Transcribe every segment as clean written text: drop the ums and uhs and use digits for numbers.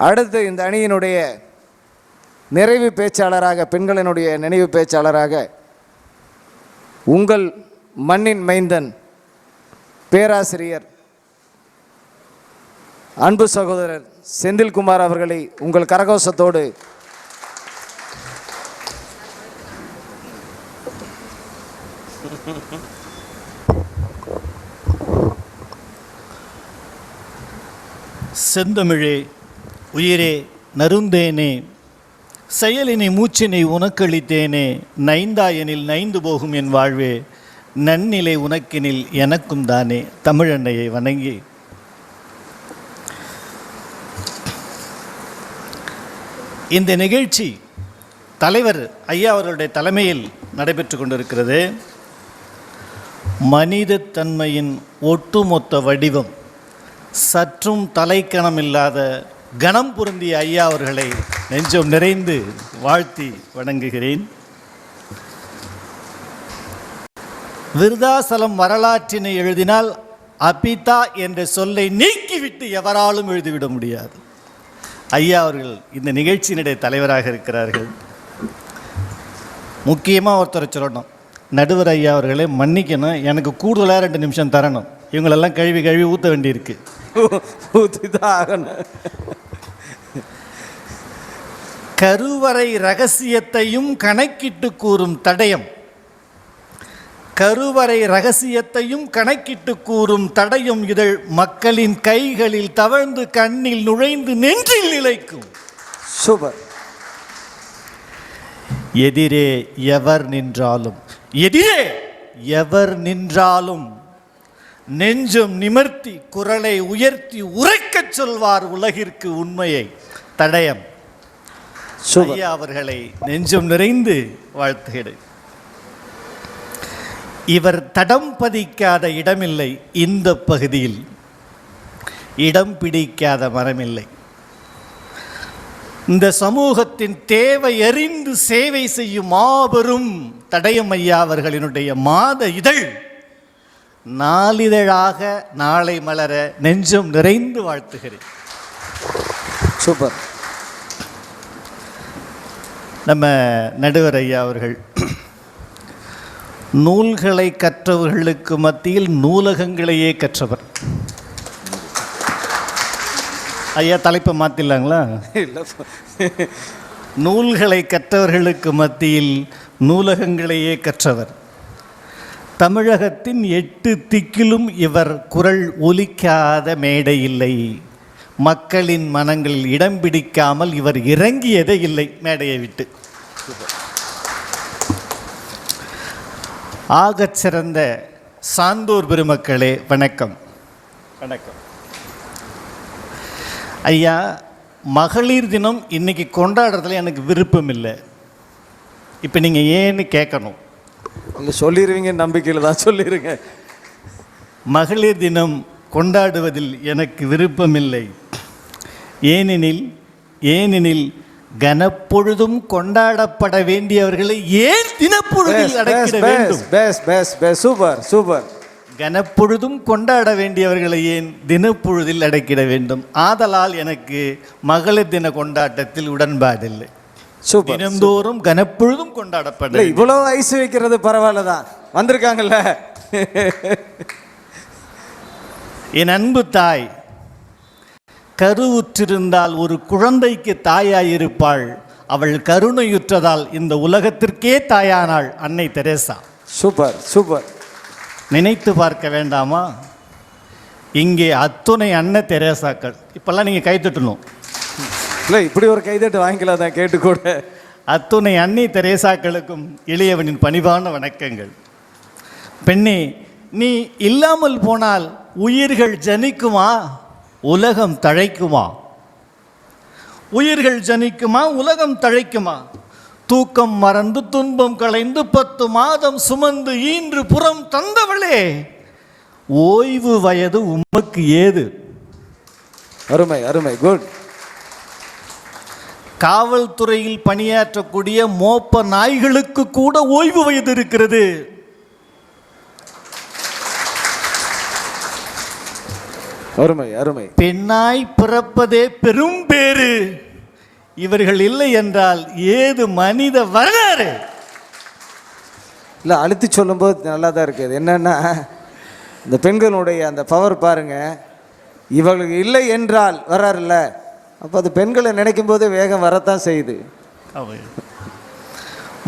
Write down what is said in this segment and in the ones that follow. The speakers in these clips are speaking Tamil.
அடுத்து இந்த அணியினுடைய நிறைவு பேச்சாளராக, பெண்களினுடைய நினைவு பேச்சாளராக உங்கள் மண்ணின் மைந்தன் பேராசிரியர் அன்பு சகோதரர் செந்தில்குமார் அவர்களை உங்கள் கரகோஷத்தோடு செந்தமிழே, உயிரே, நருந்தேனே, செயலினை மூச்சினை உனக்களித்தேனே, நைந்தாயனில் நைந்து போகும் என் வாழ்வே, நன்னிலை உனக்கெனில் எனக்கும் தானே. தமிழன்னையை வணங்கி இந்த நிகழ்ச்சி தலைவர் ஐயா அவர்களுடைய தலைமையில் நடைபெற்று கொண்டிருக்கிறது. மனித தன்மையின் ஒட்டுமொத்த வடிவம், சற்றும் தலைக்கணமில்லாத கணம் பொருந்திய ஐயா அவர்களை நெஞ்சம் நிறைந்து வாழ்த்தி வணங்குகிறேன். விருதாசலம் வரலாற்றினை எழுதினால் அபிதா என்ற சொல்லை நீக்கிவிட்டு எவராலும் எழுதிவிட முடியாது. ஐயா அவர்கள் இந்த நிகழ்ச்சியினுடைய தலைவராக இருக்கிறார்கள். முக்கியமாக ஒருத்தரை சொல்லணும், நடுவர் ஐயா அவர்களை மன்னிக்கணும், எனக்கு கூடுதலாக 2 நிமிஷம் தரணும். இவங்களெல்லாம் கழுவி கழுவி ஊற்ற வேண்டியிருக்கு. கருவறை ரகசியத்தையும் கணக்கிட்டு கூறும் தடயம், கருவறை ரகசியத்தையும் கணக்கிட்டு கூறும் தடயம் இதழ் மக்களின் கைகளில் தவழ்ந்து கண்ணில் நுழைந்து நெஞ்சில் நிலைக்கும். சூப்பர். எதிரே எவர் நின்றாலும், எதிரே எவர் நின்றாலும் நெஞ்சம் நிமிர்த்தி குரலை உயர்த்தி உரைக்கச் சொல்வார் உலகிற்கு உண்மையை. தடயம் ஐயா அவர்களை நெஞ்சம் நிறைந்து வாழ்த்துகிறேன். இவர் தடம் பதிக்காத இடமில்லை இந்த பகுதியில், இடம் பிடிக்காத மரமில்லை. இந்த சமூகத்தின் தேவை அறிந்து சேவை செய்யும் மாபெரும் தடயம் ஐயா அவர்களினுடைய மாத இதழ் நாளிதழாக நாளை மலர நெஞ்சம் நிறைந்து வாழ்த்துகிறேன். சூப்பர். நம்ம நடுவர் ஐயா அவர்கள் நூல்களை கற்றவர்களுக்கு மத்தியில் நூலகங்களையே கற்றவர். ஐயா தலைப்பை மாற்றிடலாங்களா? இல்லை, நூல்களை கற்றவர்களுக்கு மத்தியில் நூலகங்களையே கற்றவர். தமிழகத்தின் 8 திக்கிலும் இவர் குரல் ஒலிக்காத மேடை இல்லை. மக்களின் மனங்களில் இடம் பிடிக்காமல் இவர் இறங்கியதே இல்லை மேடையை விட்டு. ஆகச் சிறந்த சான்றோர் பெருமக்களே வணக்கம். வணக்கம் ஐயா. மகளிர் தினம் இன்னைக்கு கொண்டாடுறதுல எனக்கு விருப்பம் இல்லை. இப்போ நீங்கள் ஏன்னு கேட்கணும். நீங்கள் சொல்லிடுவீங்க நம்பிக்கையில் தான் சொல்லிடுங்க. மகளிர் தினம் கொண்டாடுவதில் எனக்கு விருப்பமில்லை. ஏனெனில் கனப்பொழுதும் கொண்டாடப்பட வேண்டியவர்களை ஏன் தினப்பொழுதில் அடக்கிட வேண்டும்? Super super. கனப்பொழுதும் கொண்டாட வேண்டியவர்களை ஏன் தினப்பொழுதில் அடக்கிட வேண்டும்? ஆதலால் எனக்கு மகளிர் தின கொண்டாட்டத்தில் உடன்பாடில்லை. தினந்தோறும் கனப்பொழுதும் கொண்டாடப்பட. இவ்வளோ ஐஸ் வைக்கிறது பரவாயில்ல தான், வந்திருக்காங்கல்ல. என் அன்பு தாய் கருவுற்றிருந்தால் ஒரு குழந்தைக்கு தாயாயிருப்பாள். அவள் கருணையுற்றதால் இந்த உலகத்திற்கே தாயானாள் அன்னை தெரேசா. Super super. நினைத்து பார்க்க வேண்டாமா? இங்கே அத்துணை அன்னை தெரேசாக்கள். இப்பெல்லாம் நீங்கள் கைத்தட்டணும். இல்லை, இப்படி ஒரு கைதட்டு வாங்கிக்கலாம் தான் கேட்டு கூட. அத்துணை அன்னை தெரேசாக்களுக்கும் எளியவனின் பணிவான வணக்கங்கள். பெண்ணே, நீ இல்லாமல் போனால் உயிர்கள் ஜனிக்குமா, உலகம் தழைக்குமா? உயிர்கள் ஜனிக்குமா, உலகம் தழைக்குமா? தூக்கம் மறந்து துன்பம் களைந்து 10 மாதம் சுமந்து ஈன்று புறம் தந்தவளே, ஓய்வு வயது உமக்கு ஏது? அருமை அருமை, குட். காவல்துறையில் பணியாற்றக்கூடிய மோப்ப நாய்களுக்கு கூட ஓய்வு வயது இருக்கிறது. அருமை அருமை. பெண்ணாய் பிறப்பதே பெரும் பேறு. இவர்கள் இல்லை என்றால் ஏது மனித வரலாறு? இல்லை, அழுத்தி சொல்லும்போது நல்லா தான் இருக்குது. என்னென்னா இந்த பெண்களுடைய அந்த பவர் பாருங்க. இவர்களுக்கு இல்லை என்றால் வராருல்ல, அப்போ அது பெண்களை நினைக்கும் போது வேகம் வரத்தான் செய்யுது.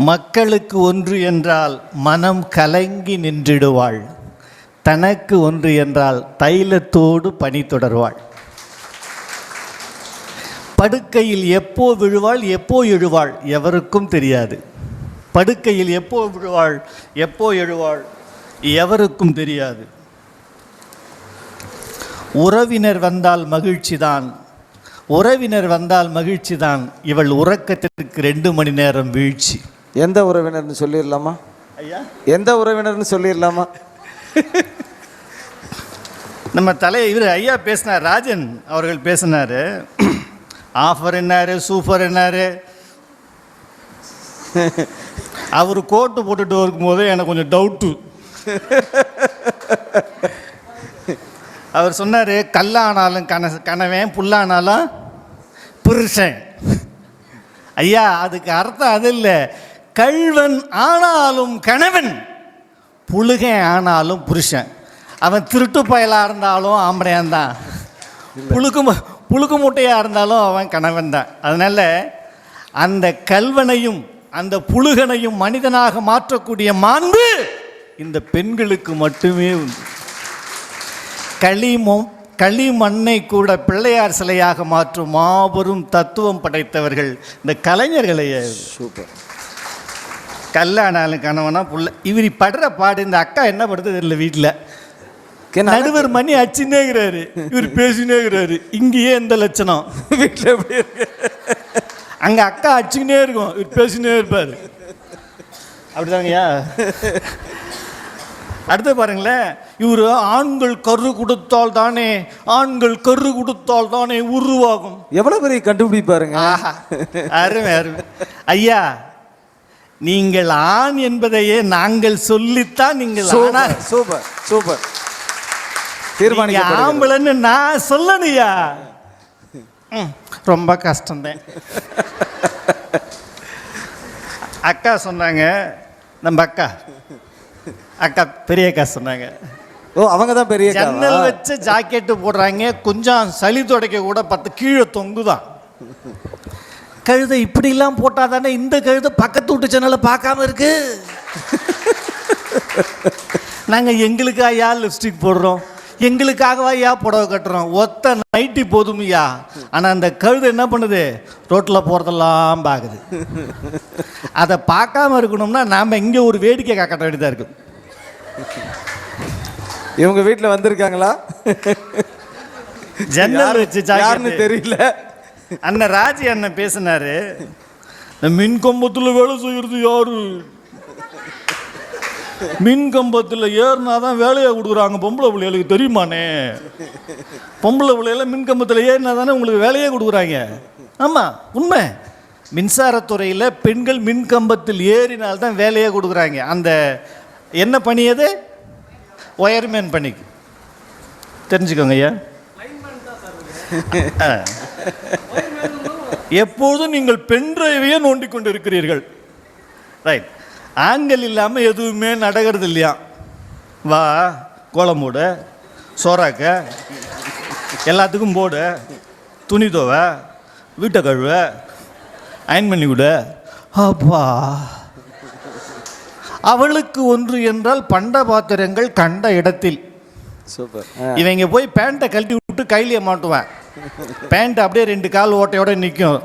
மக்களுக்கு ஒன்று என்றால் மனம் கலங்கி நின்றிடுவாள். தனக்கு ஒன்று என்றால் தைலத்தோடு பணி தொடர்வாள். படுக்கையில் எப்போ விழுவாள் எப்போ எழுவாள் எவருக்கும் தெரியாது. படுக்கையில் எப்போ விழுவாள் எப்போ எழுவாள் எவருக்கும் தெரியாது. உறவினர் வந்தால் மகிழ்ச்சி தான், உறவினர் வந்தால் மகிழ்ச்சி தான். இவள் உறக்கத்திற்கு 2 மணி நேரம் வீழ்ச்சி. எந்த உறவினர்னு சொல்லிடலாமா ஐயா? எந்த உறவினர்னு சொல்லிடலாமா? நம்ம இவர் ஐயா பேசினார், ராஜன் அவர்கள் பேசினார். Offer என்னாரு, super என்னாரு. அவர் கோட்டு போட்டுட்டு இருக்கும்போதே எனக்கு கொஞ்சம் டவுட்டு. அவர் சொன்னார், கல்லானாலும் கணவன், புல்லானாலும் புருஷன். ஐயா, அதுக்கு அர்த்தம் அது இல்லை. கள்வன் ஆனாலும் கணவன், புழுகன் ஆனாலும் புருஷன். அவன் திருட்டு பயலாக இருந்தாலும் ஆம்படையான் தான், புழுக்கு மூட்டையாக இருந்தாலும் அவன் கணவன் தான். அதனால் அந்த கல்வனையும் அந்த புழுகனையும் மனிதனாக மாற்றக்கூடிய மாண்பு இந்த பெண்களுக்கு மட்டுமே உண்டு. களிமண்ணை கூட பிள்ளையார் சிலையாக மாற்றும் மாபெரும் தத்துவம் படைத்தவர்கள் இந்த கலைஞர்களையே. சூப்பர். கல்லானாலும் கணவனா புள்ள. இவர் படுற பாடு இந்த அக்கா என்ன படுறது இல்லை. வீட்டில் நடுவர் மணி அச்சுன்னேங்கிறாரு, இவர் பேசினேங்கிறாரு. இங்கேயே எந்த லட்சணம்? வீட்டில் எப்படி இருக்கு? அங்கே அக்கா அச்சுக்கினே இருக்கும், இவர் பேசினே இருப்பார். அப்படிதாங்கய்யா. அடுத்து பாருங்களேன், இவர் ஆண்கள் கரு கொடுத்தால் தானே, ஆண்கள் கரு கொடுத்தால் தானே உருவாகும். எவ்வளவு பெரிய கண்டுபிடிப்பாருங்க. அருமை அருமை. ஐயா, நீங்கள் ஆண் என்பதையே நாங்கள் சொல்லித்தான் நீங்கள் சூப்பர் சூப்பர் ஆம்பளைன்னு நான் சொல்லணுயா. ரொம்ப கஷ்டம்தான். அக்கா சொன்னாங்க, நம்ம அக்கா பெரிய அக்கா சொன்னாங்க, ஓ அவங்க தான் பெரிய ஜன்னல் வச்சு ஜாக்கெட்டு போடுறாங்க, கொஞ்சம் சளி துடைக்க கூட 10 கீழே தொங்குதான். கழுதை இப்படிலாம் போட்டால் தானே இந்த கழுதை பக்கத்து வீட்டு ஜன்னலை பார்க்காம இருக்கு. நாங்கள் எங்களுக்கா ஐயா லிப்ஸ்டிக் போடுறோம், எங்களுக்காகவா ஐயா புடவை கட்டுறோம், ஒத்த நைட்டி போதுமையா. ஆனால் அந்த கழுதை என்ன பண்ணுது, ரோட்டில் போகிறதெல்லாம் பார்க்குது. அதை பார்க்காம இருக்கணும்னா நாம் இங்கே ஒரு வேடிக்கை காட்ட வேண்டியதாக இருக்கு. இவங்க வீட்டில் வந்திருக்காங்களா? ஜன்னல் வச்சு யாருன்னு தெரியல. அண்ணன் ராஜி அண்ணன் பேசினாரு, மின் கம்பத்தில் வேலை செய்யறது யாரு? மின் கம்பத்தில் ஏறினாதான் வேலையை கொடுக்குறாங்க பொம்பளை பிள்ளைகளுக்கு, தெரியுமானே? பொம்பளை பிள்ளைகள மின் கம்பத்தில் ஏறினா தானே உங்களுக்கு வேலையே கொடுக்குறாங்க. ஆமாம், உண்மை. மின்சாரத்துறையில் பெண்கள் மின் கம்பத்தில் ஏறினால்தான் வேலையே கொடுக்குறாங்க. அந்த என்ன பணி அது? ஒயர்மேன் பணிக்கு. தெரிஞ்சுக்கோங்க ஐயா. எப்போதும் நீங்கள் பெண் டிரைவையே நோண்டி கொண்டு இருக்கிறீர்கள். ரைட். ஆண்கள் இல்லாமல் எதுவுமே நடக்கிறது இல்லையா? வா, கோலம் போடு, சோறாக்க, எல்லாத்துக்கும் போடு, துணி துவ, வீட்டை கழுவ, அயன் பண்ணி விடு. அப்பா, அவளுக்கு ஒன்று என்றால் பண்ட பாத்திரங்கள் கண்ட இடத்தில். சூப்பர். இவங்க போய் பேண்ட்டை கழட்டி விட்டு கையிலேயே மாட்டுவேன். பேண்ட் அப்படியே 2 கால் ஓட்டையோட நிற்கும்.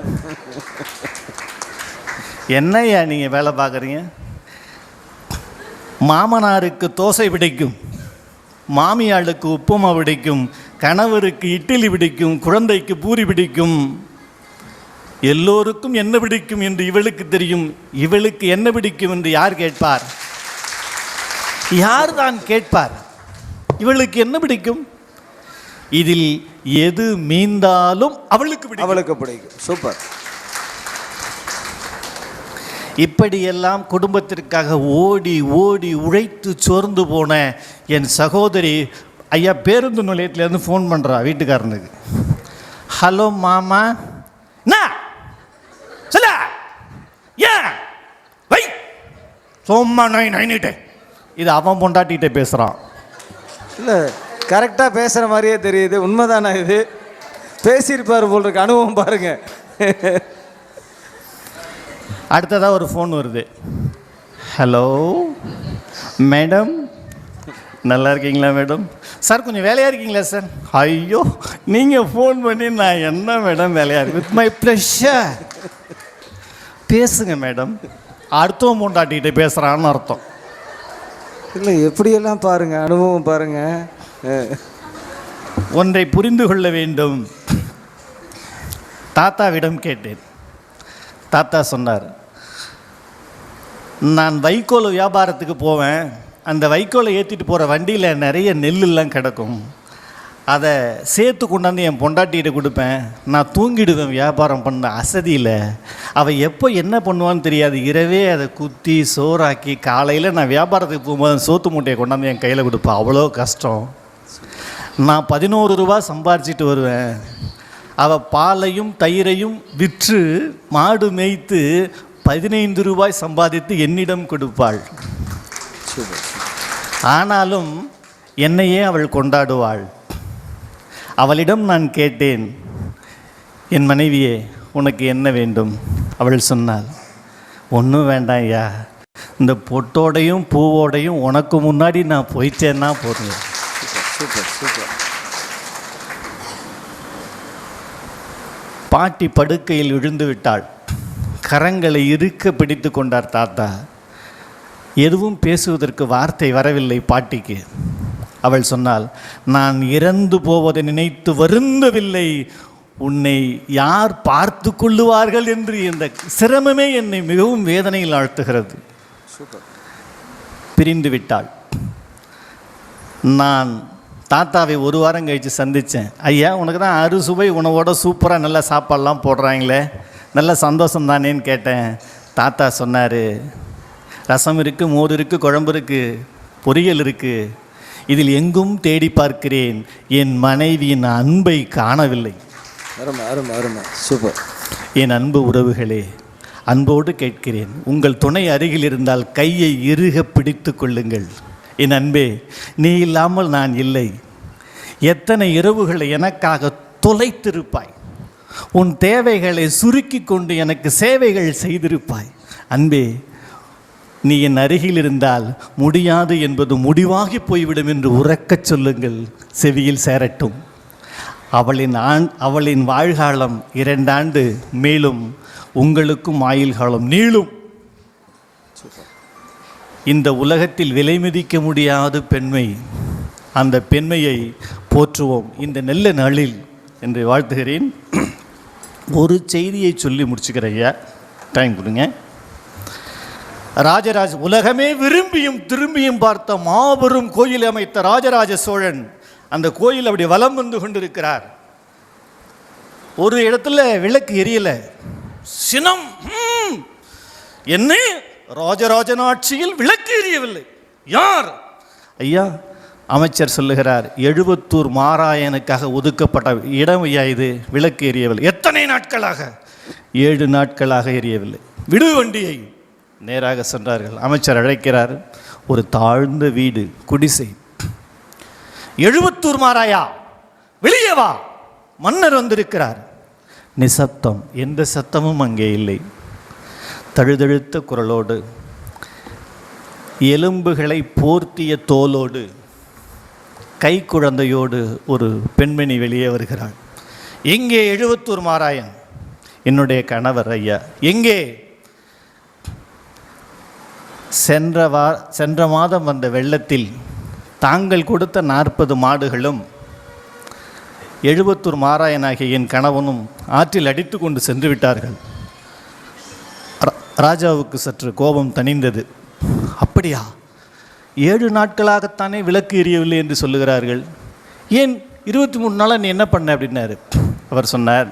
என்னையா நீங்கள் வேலை பார்க்குறீங்க? மாமனாருக்கு தோசை பிடிக்கும், மாமியாளுக்கு உப்புமா பிடிக்கும், கணவருக்கு இட்லி பிடிக்கும், குழந்தைக்கு பூரி பிடிக்கும். எல்லோருக்கும் என்ன பிடிக்கும் என்று இவளுக்கு தெரியும். இவளுக்கு என்ன பிடிக்கும் என்று யார் கேட்பார்? யார் தான் கேட்பார்? இவளுக்கு என்ன பிடிக்கும்? இதில் எது மீந்தாலும் அவளுக்கு பிடிக்கும். சூப்பர். இப்படியெல்லாம் குடும்பத்திற்காக ஓடி ஓடி உழைத்து சோர்ந்து போன என் சகோதரி ஐயா பேருந்து நிலையத்துலேருந்து ஃபோன் பண்ணுறா வீட்டுக்காரனுக்கு. ஹலோ மாமா. என்ன சொல்ல ஏன் வை சோம்மா நைனிட்டே. இது அவன் பொண்டாட்டிகிட்டே பேசுகிறான். இல்லை, கரெக்டாக பேசுகிற மாதிரியே தெரியுது. உண்மைதானா இது? பேசியிருப்பார் போல் இருக்கு. அனுபவம் பாருங்க. அடுத்ததாக ஒரு ஃபோன் வருது. ஹலோ மேடம், நல்லா இருக்கீங்களா மேடம்? சார் கொஞ்சம் வேலையாக இருக்கீங்களா சார்? ஐயோ, நீங்கள் ஃபோன் பண்ணி நான் என்ன மேடம் வேலையாக இருக்கு? With my pleasure. பேசுங்க மேடம். அடுத்தவன் பொண்டாட்டிகிட்ட பேசுகிறான்னு அர்த்தம். இல்லை, எப்படியெல்லாம் பாருங்க, அனுபவம் பாருங்க. ஒன்றை புரிந்து கொள்ள வேண்டும். தாத்தாவிடம் கேட்டேன். தாத்தா சொன்னார், நான் வைக்கோல் வியாபாரத்துக்கு போவேன். அந்த வைக்கோலை ஏற்றிட்டு போகிற வண்டியில் நிறைய நெல்லெல்லாம் கிடக்கும். அதை சேர்த்து கொண்டாந்து என் பொண்டாட்டிகிட்ட கொடுப்பேன். நான் தூங்கிடுவேன் வியாபாரம் பண்ண அசதியில். அவள் எப்போ என்ன பண்ணுவான்னு தெரியாது. இரவே அதை குத்தி சோறாக்கி காலையில் நான் வியாபாரத்துக்கு போகும்போது சோத்து மூட்டையை கொண்டாந்து என் கையில் கொடுப்பேன். அவ்வளோ கஷ்டம். நான் 11 ரூபா சம்பாரிச்சிட்டு வருவேன். அவள் பாலையும் தயிரையும் விற்று மாடு மேய்த்து 15 ரூபாய் சம்பாதித்து என்னிடம் கொடுப்பாள். ஆனாலும் என்னையே அவள் கொண்டாடுவாள். அவளிடம் நான் கேட்டேன், என் மனைவியே உனக்கு என்ன வேண்டும்? அவள் சொன்னாள், ஒன்றும் வேண்டாம் ஐயா, இந்த பொட்டோடையும் பூவோடையும் உனக்கு முன்னாடி நான் போயிட்டேன்னா போதும். Super super. பாட்டி படுக்கையில் விழுந்து விட்டாள். கரங்களை இறுக்க பிடித்து கொண்டார் தாத்தா. எதுவும் பேசுவதற்கு வார்த்தை வரவில்லை பாட்டிக்கு. அவள் சொன்னாள், நான் இறந்து போவதை நினைத்து வருந்தவில்லை, உன்னை யார் பார்த்து கொள்ளுவார்கள் என்று இந்த சிரமமே என்னை மிகவும் வேதனையில் ஆழ்த்துகிறது. பிரிந்து விட்டாள். நான் தாத்தாவை 1 வாரம் கழித்து சந்தித்தேன். ஐயா, உனக்கு தான் அறுசுவை உணவோட சூப்பராக நல்லா சாப்பாடெல்லாம் போடுறாங்களே, நல்ல சந்தோஷம் தானேன்னு கேட்டேன். தாத்தா சொன்னார், ரசம் இருக்குது, மோர் இருக்குது, குழம்பு இருக்குது, பொரியல் இருக்குது. இதில் எங்கும் தேடி பார்க்கிறேன், என் மனைவியின் அன்பை காணவில்லை. அருமை அருமை அருமை, சூப்பர். என் அன்பு உறவுகளே, அன்போடு கேட்கிறேன், உங்கள் துணை அருகில் இருந்தால் கையை இறுக பிடித்து கொள்ளுங்கள். என் அன்பே, நீ இல்லாமல் நான் இல்லை. எத்தனை இரவுகளை எனக்காக தொலைத்திருப்பாய். உன் தேவைகளை சுருக்கி கொண்டு எனக்கு சேவைகள் செய்திருப்பாய். அன்பே, நீ என் அருகில் இருந்தால் முடியாது என்பது முடிவாகி போய்விடும் என்று உறக்கச் சொல்லுங்கள், செவியில் சேரட்டும். அவளின் வாழ்காலம் 2 ஆண்டு மேலும், உங்களுக்கும் ஆயுள் காலம் நீளும். இந்த உலகத்தில் விலை மதிக்க முடியாத பெண்மை, அந்த பெண்மையை போற்றுவோம் இந்த நல்ல நாளில் என்று வாழ்த்துகிறேன். ஒரு செய்தியை சொல்லி முடிச்சுக்கிறேன் ஐயா, டைம் கொடுங்க. ராஜராஜ உலகமே விரும்பியும் திரும்பியும் பார்த்த மாபெரும் கோயில் அமைத்த ராஜராஜ சோழன் அந்த கோயில் அப்படி வலம் வந்து கொண்டிருக்கிறார். ஒரு இடத்துல விளக்கு எரியல. சினம், என்ன ராஜராஜன் ஆட்சியில் விளக்கு எரியவில்லை, யார்? ஐயா, அமைச்சர் சொல்லுகிறார், 70 மாராயனுக்காக ஒதுக்கப்பட்ட இடம் ஐயா இது, விளக்கு எரியவில்லை. எத்தனை நாட்களாக? 7 நாட்களாக எரியவில்லை. விடு வண்டியை. நேராக சென்றார்கள். அமைச்சர் அழைக்கிறார். ஒரு தாழ்ந்த வீடு, குடிசை. 70 மாராயா, வெளியே வா, மன்னர் வந்திருக்கிறார். நிசப்தம், எந்த சத்தமும் அங்கே இல்லை. தழுதழுத்த குரலோடு, எலும்புகளை போர்த்திய தோலோடு, கை குழந்தையோடு ஒரு பெண்மணி வெளியே வருகிறாள். எங்கே 70 மாராயன்? என்னுடைய கணவர் ஐயா. எங்கே? சென்ற மாதம் வந்த வெள்ளத்தில் தாங்கள் கொடுத்த 40 மாடுகளும் 70 மாராயனாகிய என் கணவனும் ஆற்றில் அடித்து கொண்டு சென்று விட்டார்கள். ராஜாவுக்கு சற்று கோபம் தணிந்தது. அப்படியா? 7 நாட்களாகத்தானே விளக்கு எரியவில்லை என்று சொல்லுகிறார்கள், ஏன் 23 நாளாக நீ என்ன பண்ண அப்படின்னாரு. அவர் சொன்னார்,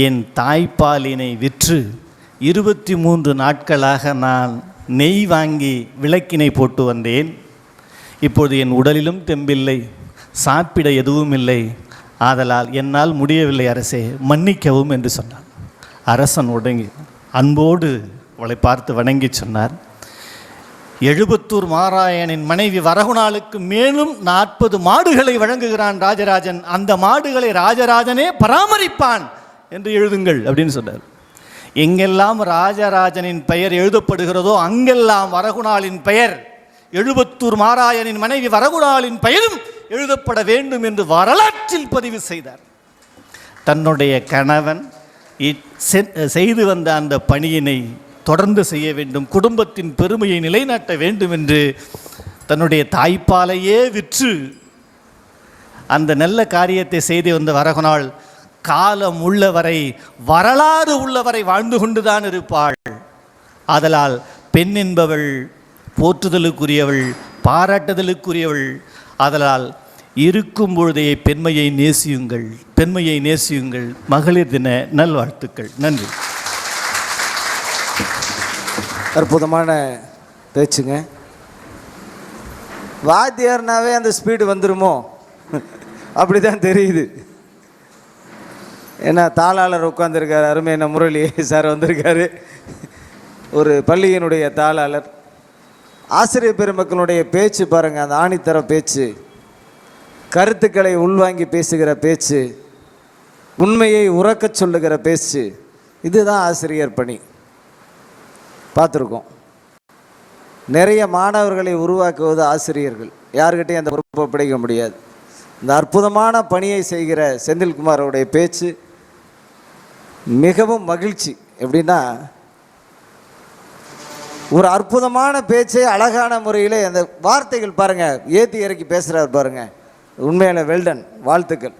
என் தாய்ப்பாலினை விற்று 23 நாட்களாக நான் நெய் வாங்கி விளக்கினை போட்டு வந்தேன். இப்போது என் உடலிலும் தெம்பில்லை, சாப்பிட எதுவும் இல்லை, ஆதலால் என்னால் முடியவில்லை அரசே, மன்னிக்கவும் என்று சொன்னான். அரசன் உடங்கி அன்போடு அவளை பார்த்து வணங்கி சொன்னார், எழுபத்தூர் மாராயனின் மனைவி வரகுணாளுக்கு மேலும் 40 மாடுகளை வழங்குகிறான் ராஜராஜன், அந்த மாடுகளை ராஜராஜனே பராமரிப்பான் என்று எழுதுங்கள் அப்படின்னு சொன்னார். எங்கெல்லாம் ராஜராஜனின் பெயர் எழுதப்படுகிறதோ அங்கெல்லாம் வரகுணாளின் பெயர், எழுபத்தூர் மாராயனின் மனைவி வரகுணாளின் பெயரும் எழுதப்பட வேண்டும் என்று வரலாற்றில் பதிவு செய்தார். தன்னுடைய கணவன் செய்து வந்த அந்த பணியினை தொடர்ந்து செய்ய வேண்டும், குடும்பத்தின் பெருமையை நிலைநாட்ட வேண்டும் என்று தன்னுடைய தாய்ப்பாலையே விற்று அந்த நல்ல காரியத்தை செய்து வந்த வரகுணாள் காலம் உள்ளவரை, வரலாறு உள்ளவரை வாழ்ந்து கொண்டுதான் இருப்பாள். ஆதலால் பெண் என்பவள் போற்றுதலுக்குரியவள், பாராட்டுதலுக்குரியவள். ஆதலால் இருக்கும் பொழுதே பெண்மையை நேசியுங்கள், பெண்மையை நேசியுங்கள். மகளிர் தின நல்வாழ்த்துக்கள். நன்றி. அற்புதமான பேச்சுங்க. வாத்தியார்னாவே அந்த ஸ்பீடு வந்துருமோ அப்படி தான் தெரியுது. ஏன்னா தாளாளர் உட்காந்துருக்காரு, அருமையான முரளி சார் வந்திருக்காரு, ஒரு பள்ளியினுடைய தாளாளர். ஆசிரியர் பெருமக்களுடைய பேச்சு பாருங்கள், அந்த ஆணித்தர பேச்சு, கருத்துக்களை உள்வாங்கி பேசுகிற பேச்சு, உண்மையை உறக்கச் சொல்லுகிற பேச்சு, இதுதான் ஆசிரியர் பணி. பார்த்துருக்கோம். நிறைய மாணவர்களை உருவாக்குவது ஆசிரியர்கள், யாருக்கிட்டையும் அந்த பொறுப்பை பிடிக்க முடியாது. இந்த அற்புதமான பணியை செய்கிற செந்தில்குமாரோடைய பேச்சு மிகவும் மகிழ்ச்சி. எப்படின்னா, ஒரு அற்புதமான பேச்சை அழகான முறையில் அந்த வார்த்தைகள் பாருங்கள், ஏற்றி இறக்கி பேசுகிறார் பாருங்கள், உண்மையான வெல்டன், வாழ்த்துக்கள்.